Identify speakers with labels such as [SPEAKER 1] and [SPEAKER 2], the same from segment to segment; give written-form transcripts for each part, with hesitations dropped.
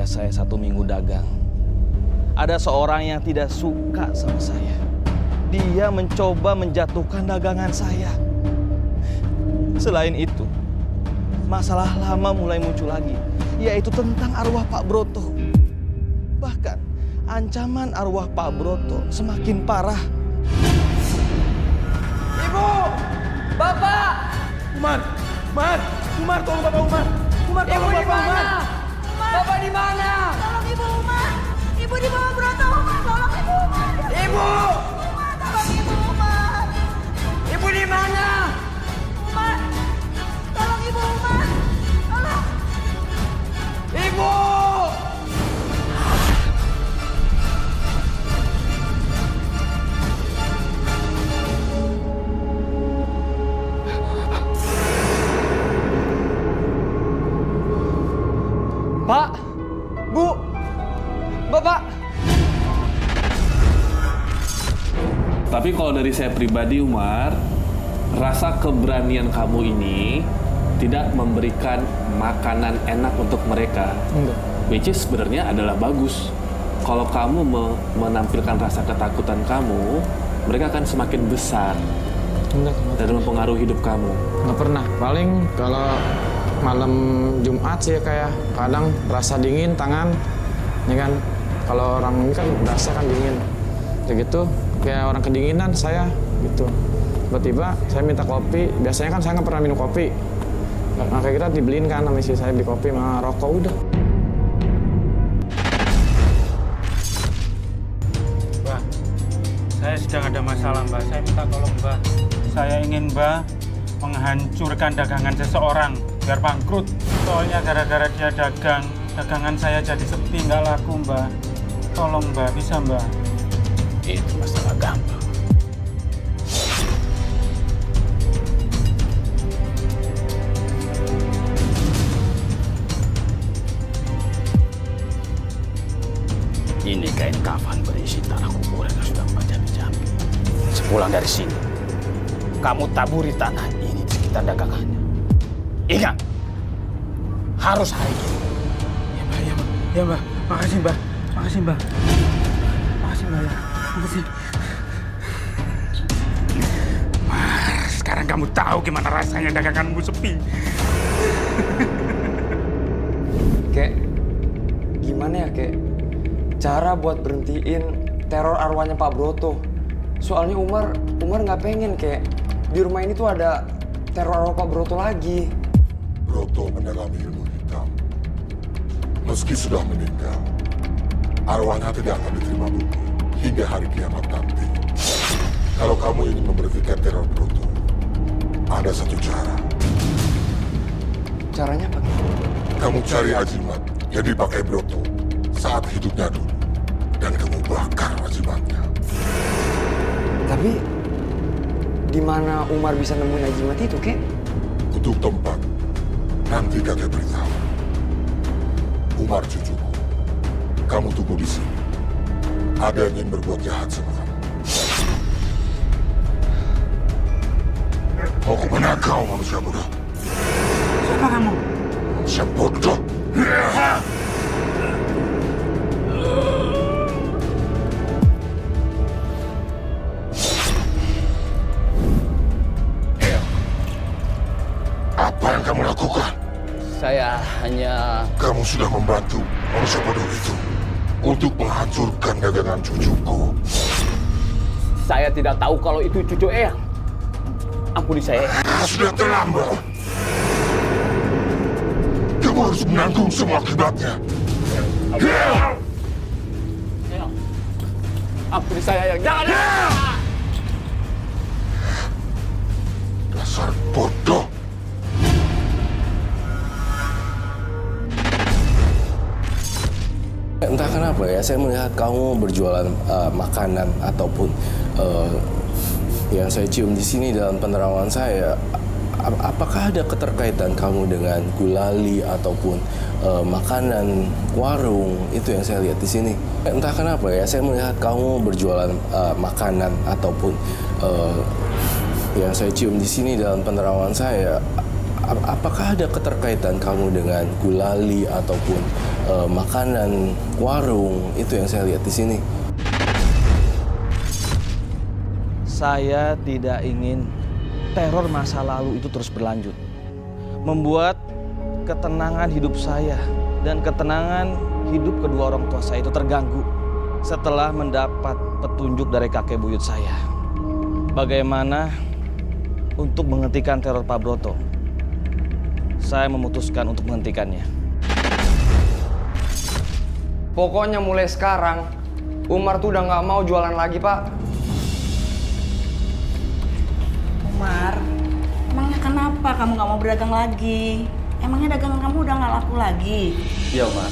[SPEAKER 1] ketika saya 1 minggu dagang, ada seorang yang tidak suka sama saya. Dia mencoba menjatuhkan dagangan saya. Selain itu, masalah lama mulai muncul lagi, yaitu tentang arwah Pak Broto. Bahkan, ancaman arwah Pak Broto semakin parah.
[SPEAKER 2] Ibu! Bapak!
[SPEAKER 3] Umar! Umar, tolong Bapak Umar! Umar, tolong
[SPEAKER 2] Ibu di
[SPEAKER 3] Bapak Umar!
[SPEAKER 2] mana? Bapak di mana?
[SPEAKER 4] Tolong Ibu Umar. Ibu di bawah Broto Umar. Tolong Ibu Umar.
[SPEAKER 2] Ibu!
[SPEAKER 4] Umar, tolong Ibu Umar.
[SPEAKER 2] Ibu di mana?
[SPEAKER 4] Umar. Tolong Ibu Umar. Tolong.
[SPEAKER 2] Ibu!
[SPEAKER 1] Pak, Bu, Bapak.
[SPEAKER 5] Tapi kalau dari saya pribadi, Umar, rasa keberanian kamu ini tidak memberikan makanan enak untuk mereka.
[SPEAKER 3] Enggak.
[SPEAKER 5] Which is sebenarnya adalah bagus. Kalau kamu menampilkan rasa ketakutan kamu, mereka akan semakin besar
[SPEAKER 3] Enggak.
[SPEAKER 5] dan mempengaruhi hidup kamu.
[SPEAKER 3] Nggak pernah. Paling kalau malam Jumat sih kayak kadang rasa dingin tangan, ya kan. Kalau orang ini kan berasa kan dingin. Kayak gitu, kayak orang kedinginan saya gitu. Tiba-tiba saya minta kopi, biasanya kan saya nggak pernah minum kopi. Nah, kayak kita dibeliin kan sama istri saya beli kopi sama rokok udah.
[SPEAKER 6] Mbak, saya sedang ada masalah, Mbak. Saya minta tolong, Mbak. Saya ingin Mbak menghancurkan dagangan seseorang biar bangkrut. Soalnya gara-gara dia dagangan saya jadi sepi, nggak laku, Mbak. Tolong, Mbak. Bisa, Mbak?
[SPEAKER 7] Itu masalah gampang. Ini kain kafan berisi tanah kuburan yang sudah Mbak jampi-jampi. Sepulang dari sini, kamu taburi tanah ini di sekitar dagangannya. Ingat, harus hari ini.
[SPEAKER 6] Ya, Mbak. Ya, Mbak. Makasih, Mbak. Makasih, Mbak. Makasih, Mbak. Ya. Makasih.
[SPEAKER 7] Sekarang kamu tahu gimana rasanya daganganmu sepi.
[SPEAKER 8] Kek, gimana ya, Kek? Cara buat berhentiin teror arwahnya Pak Broto. Soalnya Umar nggak pengen, Kek. Di rumah ini tuh ada teror arwah Pak Broto lagi.
[SPEAKER 9] Broto mendalami ilmu hitam. Meski sudah meninggal, arwahnya tidak akan diterima bumi hingga hari kiamat nanti. Kalau kamu ingin memberhentikan teror Broto, ada satu cara.
[SPEAKER 8] Caranya apa?
[SPEAKER 9] Kamu cari ajimat yang dipakai Broto saat hidupnya dulu, dan kamu bakar ajimatnya.
[SPEAKER 8] Tapi di mana Umar bisa nemuin ajimat itu, Kek?
[SPEAKER 9] Untuk tempat, nanti kakek beritahu. Umar cucuku, kamu tunggu di sini. Ada yang ingin berbuat jahat sama kamu. Mau kemana kau, manusia bodoh?
[SPEAKER 6] Siapa kamu?
[SPEAKER 9] Manusia bodoh. Apa yang kamu lakukan?
[SPEAKER 7] Saya hanya...
[SPEAKER 9] Kamu sudah membantu manusia bodoh itu untuk menghancurkan dagangan cucuku.
[SPEAKER 7] Saya tidak tahu kalau itu cucu Eyang. Ampuni saya.
[SPEAKER 9] Sudah terlambat. Kamu harus menanggung semua akibatnya.
[SPEAKER 7] Eyang. Ampuni saya, Eyang. Jangan!
[SPEAKER 9] Dasar bodoh.
[SPEAKER 10] Entah kenapa ya, saya melihat kamu berjualan makanan ataupun yang saya cium di sini dalam penerawangan saya. Apakah ada keterkaitan kamu dengan gulali ataupun makanan warung itu yang saya lihat di sini? Entah kenapa ya, saya melihat kamu berjualan makanan ataupun yang saya cium di sini dalam penerawangan saya. Apakah ada keterkaitan kamu dengan gulali ataupun makanan, warung, itu yang saya lihat di sini.
[SPEAKER 1] Saya tidak ingin teror masa lalu itu terus berlanjut. Membuat ketenangan hidup saya dan ketenangan hidup kedua orang tua saya itu terganggu setelah mendapat petunjuk dari kakek buyut saya. Bagaimana untuk menghentikan teror Pak Broto? Saya memutuskan untuk menghentikannya.
[SPEAKER 8] Pokoknya mulai sekarang, Umar tuh udah nggak mau jualan lagi, Pak.
[SPEAKER 4] Umar, emangnya kenapa kamu nggak mau berdagang lagi? Emangnya dagangan kamu udah nggak laku lagi?
[SPEAKER 11] Iya, Umar.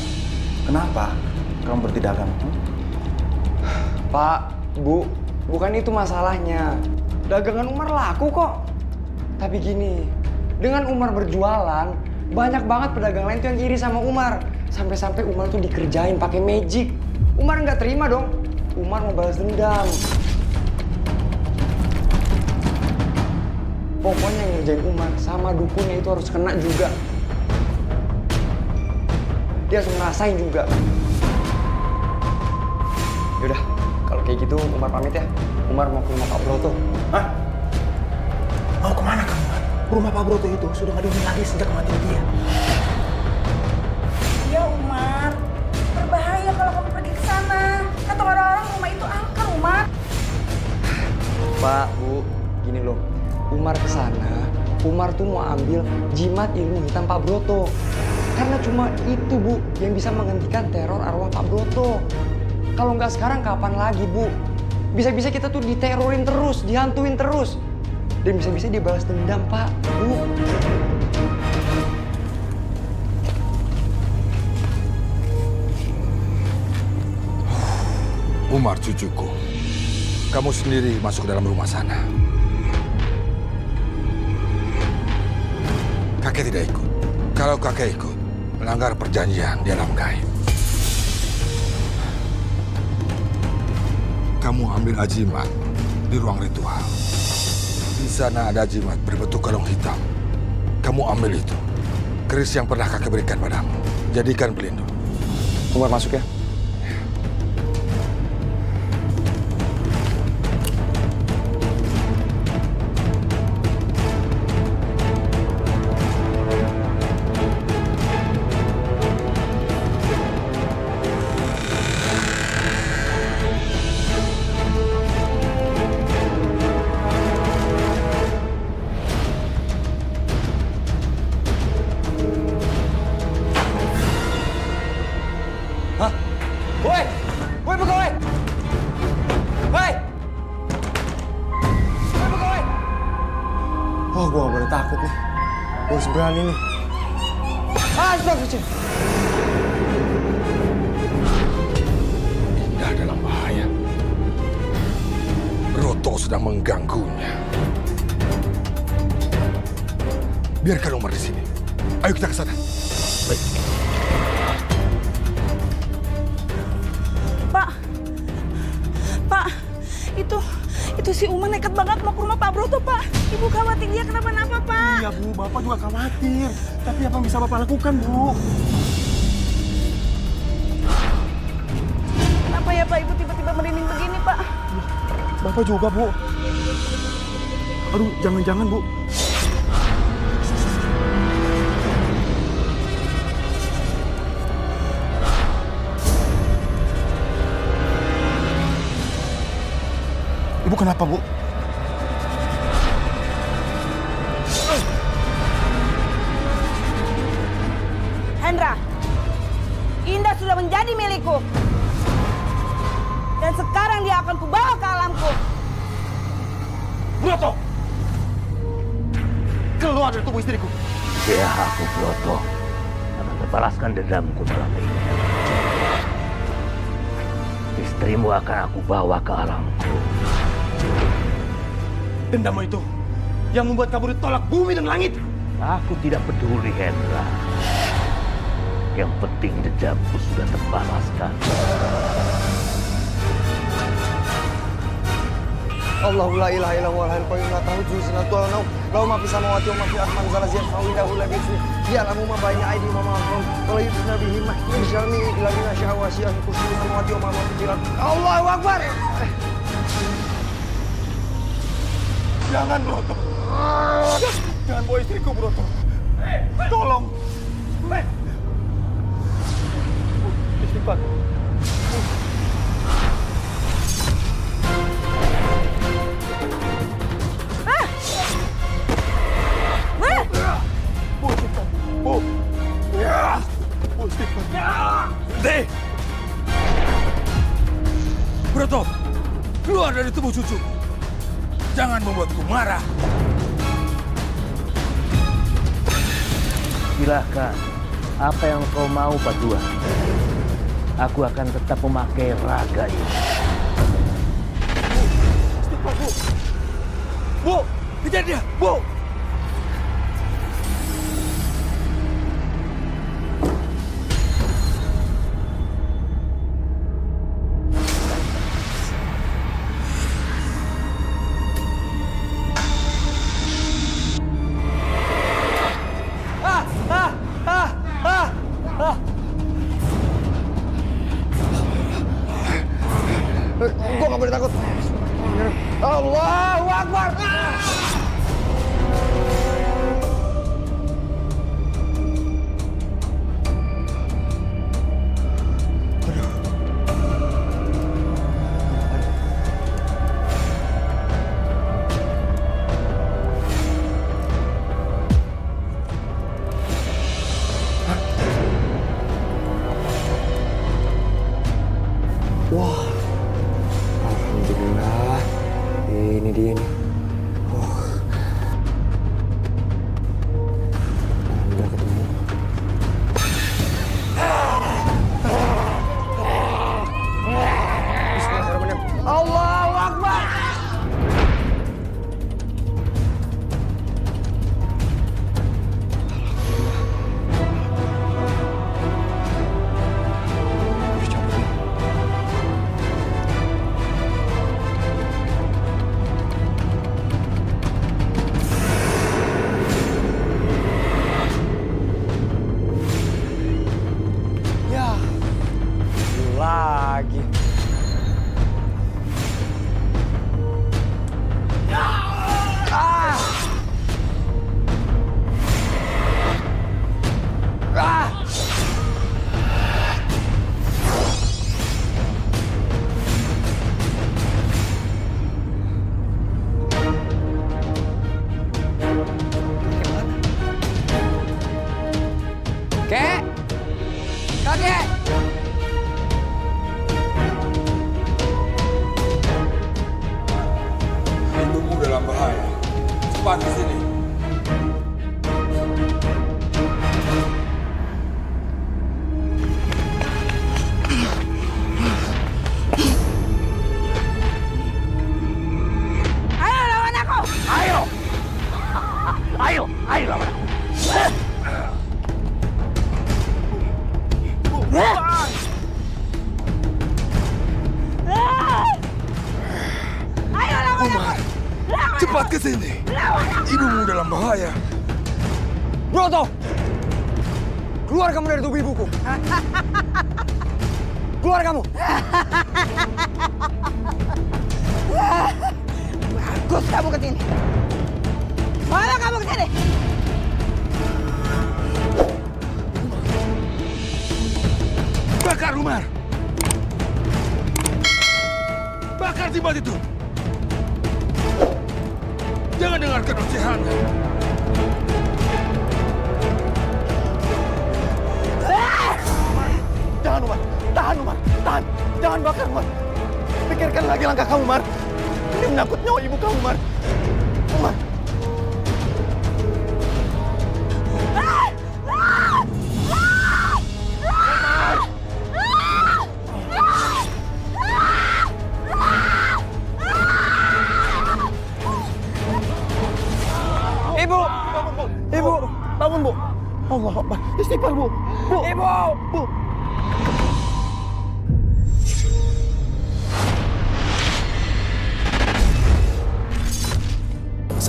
[SPEAKER 11] Kenapa kamu berhenti dagang?
[SPEAKER 8] Pak, Bu, bukan itu masalahnya. Dagangan Umar laku kok. Tapi gini, dengan Umar berjualan, banyak banget pedagang lain tuh yang iri sama Umar. Sampai-sampai Umar tuh dikerjain pakai magic. Umar nggak terima dong. Umar mau balas dendam. Pokoknya yang ngerjain Umar sama dukunnya itu harus kena juga. Dia harus ngerasain juga. Yaudah, kalau kayak gitu Umar pamit ya. Umar mau ke rumah Pak Broto.
[SPEAKER 11] Hah? Mau kemana kamu? Rumah Pak Broto itu sudah nggak dihuni lagi sejak kematian dia.
[SPEAKER 4] Iya Umar, berbahaya kalau kamu pergi ke sana. Kata orang-orang rumah itu angker, Umar.
[SPEAKER 8] Pak, Bu, gini loh. Umar ke sana, Umar tuh mau ambil jimat ilmu hitam Pak Broto. Karena cuma itu, Bu, yang bisa menghentikan teror arwah Pak Broto. Kalau nggak sekarang, kapan lagi, Bu? Bisa-bisa kita tuh diterorin terus, dihantuin terus. Dan bisa-bisa dia balas dendam, Pak, Bu.
[SPEAKER 9] Umar, cucuku. Kamu sendiri masuk ke dalam rumah sana. Kakek tidak ikut. Kalau kakek ikut, melanggar perjanjian di alam gaib. Kamu ambil ajimat di ruang ritual. Di sana ada ajimat berbentuk kalung hitam. Kamu ambil itu. Keris yang pernah kakek berikan padamu. Jadikan pelindung.
[SPEAKER 8] Umar masuk ya. Woi pegawai! Woi! Woi pegawai! Oh, gua gak boleh takut nih. Gua harus berani nih. Astagfirullah.
[SPEAKER 9] Indah dalam bahaya. Broto sedang mengganggunya. Biarkan Umar di sini. Ayo kita ke sana. Baik.
[SPEAKER 4] Pak, itu si Umar nekat banget mau ke rumah Pak Broto, Pak. Ibu khawatir dia kenapa-napa, Pak.
[SPEAKER 11] Iya, Bu. Bapak juga khawatir. Tapi apa yang bisa Bapak lakukan, Bu?
[SPEAKER 4] Kenapa ya, Pak? Ibu tiba-tiba merinding begini, Pak.
[SPEAKER 11] Bapak juga, Bu. Aduh, jangan-jangan, Bu. Ibu kenapa, Bu?
[SPEAKER 4] Hendra, Indah sudah menjadi milikku. Dan sekarang dia akan kubawa ke alamku.
[SPEAKER 11] Broto! Keluar dari tubuh istriku.
[SPEAKER 7] Ya, aku Broto akan membalaskan dendamku malam ini. Istrimu akan aku bawa ke alamku.
[SPEAKER 11] Dendammu itu yang membuat kamu ditolak bumi dan langit.
[SPEAKER 7] Aku tidak peduli, Hendra. Yang penting dendamku sudah terbalaskan.
[SPEAKER 2] Allahu la ilaha illa huwal hayyul qayyum la ta'khudhuhu sinatun wa la nawm lahu ma fis samawati wa ma fil ardi man zal ladzi yashfa'u indahu illa bi'idznihi ya'lamu ma bayna aydihim wa ma khalfahum wa la yuhituna bihi min syarrihi illa bima syaa wa wasi'a kursiyyuhu samawati wa ma fil ardi. Allahu akbar.
[SPEAKER 11] Jangan, Broto. Jangan bawa istriku, Broto. Tolong. Istighfar. Bu, istighfar. Bu. Bu, istighfar.
[SPEAKER 7] Deh! Broto, keluar dari tubuh cucu. Jangan membuatku marah.
[SPEAKER 12] Silahkan, apa yang kau mau Padua. Aku akan tetap memakai raga ini.
[SPEAKER 7] Istighfar, Bu. Bu, kejar dia, Bu.
[SPEAKER 2] Gua nggak boleh takut. Allahu akbar.
[SPEAKER 8] Wah, alhamdulillah. Ini dia nih. Udah ketemu.
[SPEAKER 2] Bismillahirrahmanirrahim. Allahu akbar.
[SPEAKER 8] Lagi. Kek! Kakek!
[SPEAKER 7] Ibumu dalam bahaya. Cepat ke sini.
[SPEAKER 4] Ayo lawan aku!
[SPEAKER 12] Ayo! Ayo lawan aku.
[SPEAKER 4] Ayo lawan
[SPEAKER 7] Umar, cepat ke sini. Ibumu dalam bahaya.
[SPEAKER 2] Broto, keluar kamu dari tubuh ibuku. Keluar kamu.
[SPEAKER 4] Bagus kamu ke sini. Mana kamu ke sini?
[SPEAKER 7] Bakar Umar. Bakar Tibat itu. Jangan dengarkan ocehannya.
[SPEAKER 2] Tahan Umar, tahan Umar, tahan. Jangan bakar Umar. Pikirkan lagi langkah kamu Umar. Ini menyangkut nyawa ibu kamu Umar. Umar. Ibu, ibu, bangun bu. Allah Akbar, istighfar bu. Bu, ibu, bu.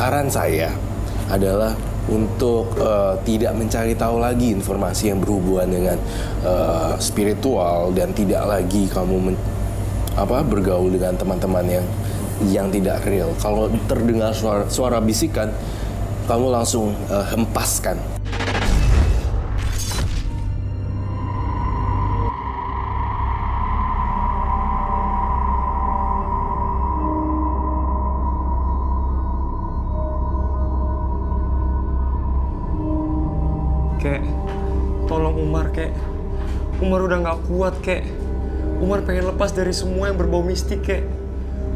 [SPEAKER 10] saran saya adalah untuk tidak mencari tahu lagi informasi yang berhubungan dengan spiritual dan tidak lagi kamu bergaul dengan teman-teman yang tidak real. Kalau terdengar suara bisikan, kamu langsung hempaskan.
[SPEAKER 8] Kek, tolong Umar, Kek. Umar udah nggak kuat, Kek. Umar pengen lepas dari semua yang berbau mistik, Kek.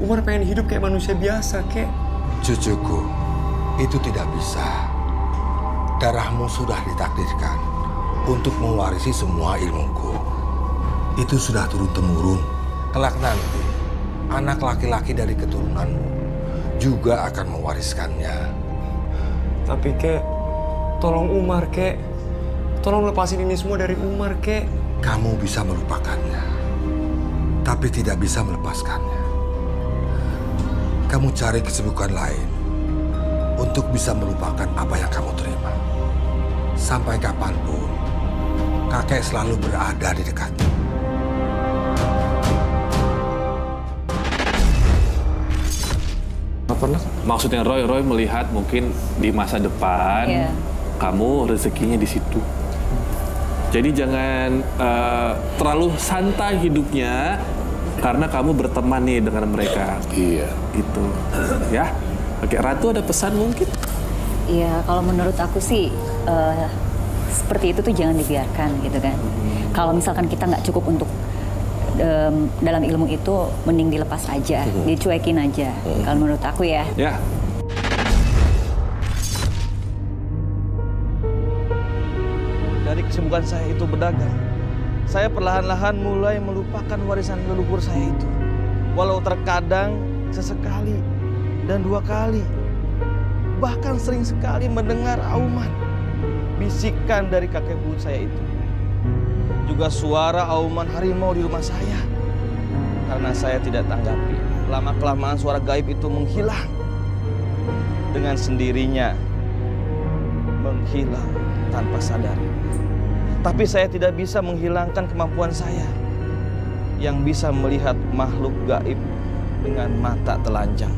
[SPEAKER 8] Umar pengen hidup kayak manusia biasa, Kek.
[SPEAKER 9] Cucuku, itu tidak bisa. Darahmu sudah ditakdirkan untuk mewarisi semua ilmuku. Itu sudah turun-temurun. Kelak nanti, anak laki-laki dari keturunanmu juga akan mewariskannya.
[SPEAKER 8] Tapi, Kek, tolong Umar, Kek. Tolong lepasin ini semua dari Umar, Kek.
[SPEAKER 9] Kamu bisa melupakannya, tapi tidak bisa melepaskannya. Kamu cari kesibukan lain untuk bisa melupakan apa yang kamu terima. Sampai kapanpun, kakek selalu berada di dekatmu.
[SPEAKER 5] Maksudnya Roy melihat mungkin di masa depan kamu rezekinya di situ. Jadi jangan terlalu santai hidupnya karena kamu berteman nih dengan mereka.
[SPEAKER 10] Iya.
[SPEAKER 5] Itu, ya. Oke, Ratu ada pesan mungkin?
[SPEAKER 13] Iya, kalau menurut aku sih seperti itu tuh jangan dibiarkan gitu kan. Kalau misalkan kita nggak cukup untuk dalam ilmu itu, mending dilepas aja, dicuekin aja. Kalau menurut aku ya.
[SPEAKER 5] Ya.
[SPEAKER 1] Dari kesibukan saya itu berdagang, saya perlahan-lahan mulai melupakan warisan leluhur saya itu. Walau terkadang sesekali dan 2 kali, bahkan sering sekali mendengar auman, bisikan dari kakek buyut saya itu. Juga suara auman harimau di rumah saya. Karena saya tidak tanggapi, lama-kelamaan suara gaib itu menghilang. Dengan sendirinya menghilang tanpa sadar. Tapi saya tidak bisa menghilangkan kemampuan saya yang bisa melihat makhluk gaib dengan mata telanjang.